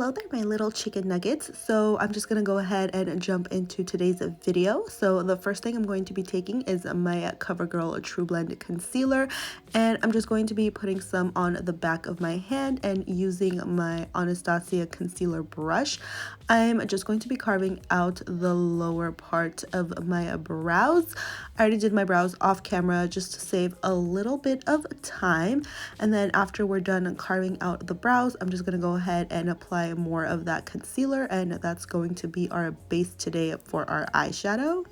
Hello there, my little chicken nuggets. So I'm just gonna go ahead and jump into today's video. So the first thing I'm going to be taking is my CoverGirl True Blend Concealer, and I'm just going to be putting some on the back of my hand and using my Anastasia concealer brush. I'm just going to be carving out the lower part of my brows. I already did my brows off camera just to save a little bit of time, and then after we're done carving out the brows, I'm just going to go ahead and apply more of that concealer, and that's going to be our base today for our eyeshadow.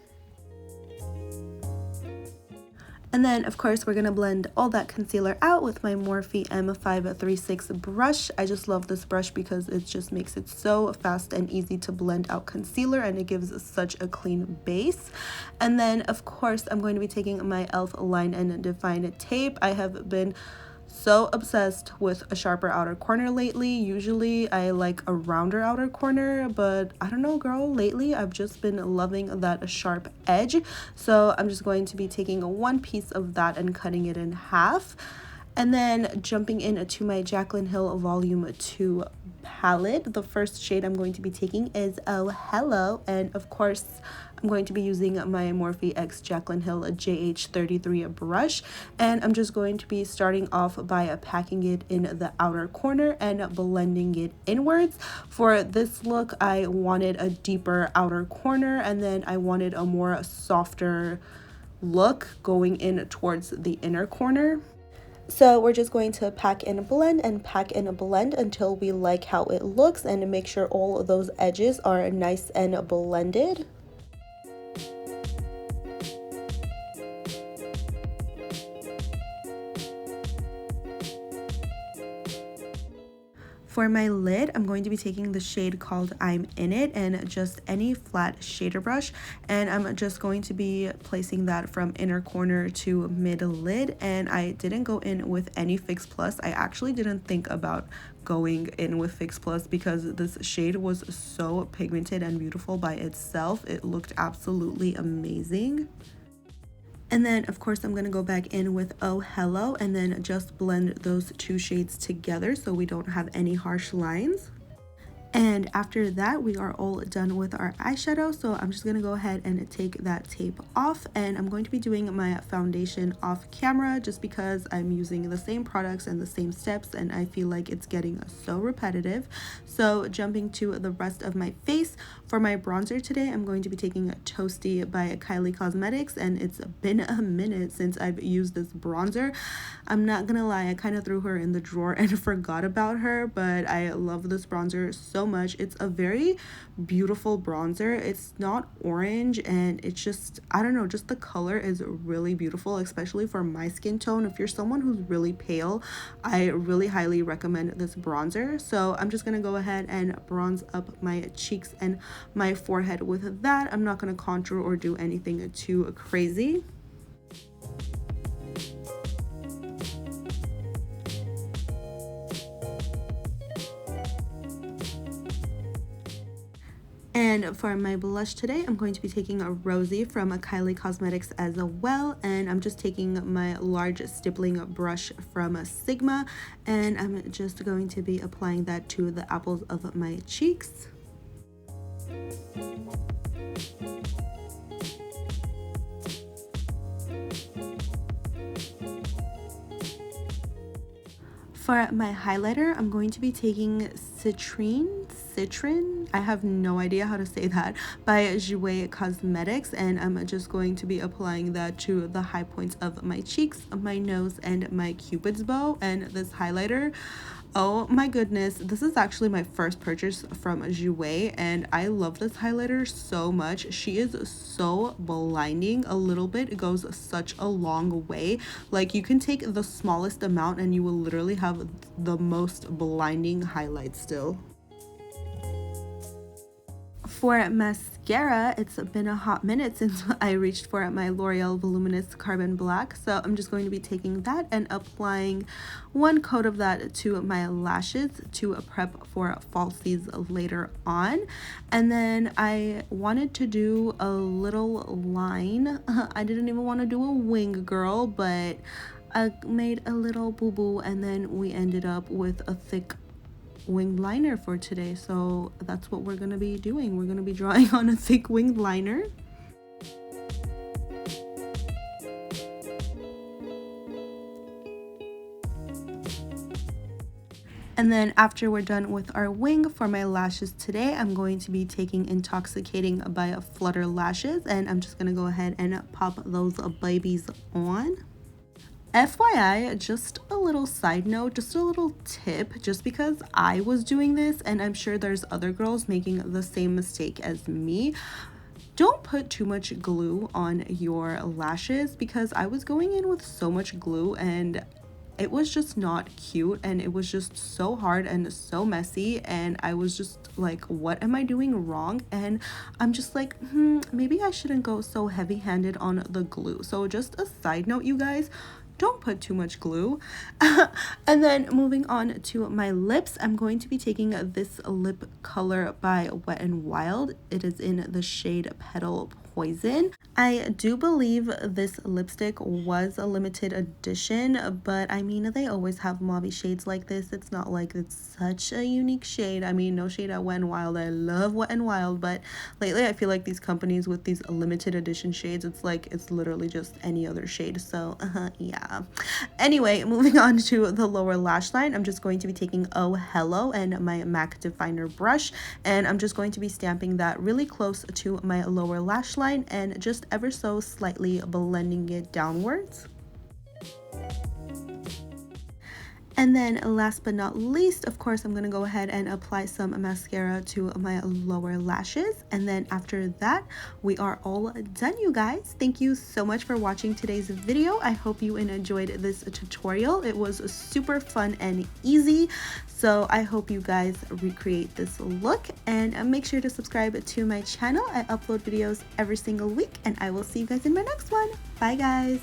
And then, of course, we're going to blend all that concealer out with my Morphe M536 brush. I just love this brush because it just makes it so fast and easy to blend out concealer, and it gives such a clean base. And then, of course, I'm going to be taking my e.l.f. Line and Define tape. I have been so obsessed with a sharper outer corner lately. Usually I like a rounder outer corner, but I don't know, girl, lately I've just been loving that sharp edge. So I'm just going to be taking one piece of that and cutting it in half, and then jumping into my Jaclyn Hill Volume 2 palette. The first shade I'm going to be taking is Oh Hello, and of course I'm going to be using my Morphe X Jaclyn Hill JH33 brush, and I'm just going to be starting off by packing it in the outer corner and blending it inwards. For this look, I wanted a deeper outer corner, and then I wanted a more softer look going in towards the inner corner. So we're just going to pack and blend and pack and blend until we like how it looks, and make sure all of those edges are nice and blended. For my lid, I'm going to be taking the shade called I'm In It, and just any flat shader brush, and I'm just going to be placing that from inner corner to mid lid. And I didn't go in with any Fix Plus. I actually didn't think about going in with Fix Plus because this shade was so pigmented and beautiful by itself. It looked absolutely amazing. And then, of course, I'm going to go back in with Oh Hello and then just blend those two shades together so we don't have any harsh lines. And after that, we are all done with our eyeshadow, so I'm just going to go ahead and take that tape off, and I'm going to be doing my foundation off camera just because I'm using the same products and the same steps, and I feel like it's getting so repetitive. So jumping to the rest of my face, for my bronzer today, I'm going to be taking Toasty by Kylie Cosmetics, and it's been a minute since I've used this bronzer. I'm not gonna lie, I kind of threw her in the drawer and forgot about her, but I love this bronzer so much. It's a very beautiful bronzer. It's not orange, and it's just, I don't know, just the color is really beautiful, especially for my skin tone. If you're someone who's really pale, I really highly recommend this bronzer. So I'm just gonna go ahead and bronze up my cheeks and my forehead with that. I'm not gonna contour or do anything too crazy. And for my blush today, I'm going to be taking a Rosy from Kylie Cosmetics as well, and I'm just taking my large stippling brush from Sigma, and I'm just going to be applying that to the apples of my cheeks. For my highlighter, I'm going to be taking Citrin, I have no idea how to say that, by Jouer Cosmetics, and I'm just going to be applying that to the high points of my cheeks, my nose, and my cupid's bow. And this highlighter, oh my goodness, this is actually my first purchase from Jouer, and I love this highlighter so much. She is so blinding. A little bit goes such a long way. Like, you can take the smallest amount and you will literally have the most blinding highlight still. For mascara, it's been a hot minute since I reached for my L'Oreal Voluminous Carbon Black, so I'm just going to be taking that and applying one coat of that to my lashes to prep for falsies later on. And then I wanted to do a little line. I didn't even want to do a wing, girl, but I made a little boo-boo, and then we ended up with a thick winged liner for today, so that's what we're gonna be doing. We're gonna be drawing on a thick winged liner. And then after we're done with our wing, for my lashes today, I'm going to be taking Intoxicating by Flutter Lashes, and I'm just going to go ahead and pop those babies on. FYI, just a little side note, just a little tip, just because I was doing this, and I'm sure there's other girls making the same mistake as me. Don't put too much glue on your lashes, because I was going in with so much glue and it was just not cute, and it was just so hard and so messy, and I was just like, what am I doing wrong? And I'm just like, maybe I shouldn't go so heavy-handed on the glue. So just a side note, you guys, don't put too much glue. And then moving on to my lips, I'm going to be taking this lip color by Wet n Wild. It is in the shade Petal Poison. I do believe this lipstick was a limited edition, but I mean, they always have mauve shades like this. It's not like it's such a unique shade. I mean, no shade at Wet n Wild. I love Wet n Wild, but lately I feel like these companies with these limited edition shades, it's like it's literally just any other shade. So yeah. Anyway, moving on to the lower lash line, I'm just going to be taking Oh Hello and my MAC definer brush, and I'm just going to be stamping that really close to my lower lash line and just ever so slightly blending it downwards. And then last but not least, of course, I'm going to go ahead and apply some mascara to my lower lashes. And then after that, we are all done, you guys. Thank you so much for watching today's video. I hope you enjoyed this tutorial. It was super fun and easy. So I hope you guys recreate this look, and make sure to subscribe to my channel. I upload videos every single week, and I will see you guys in my next one. Bye, guys.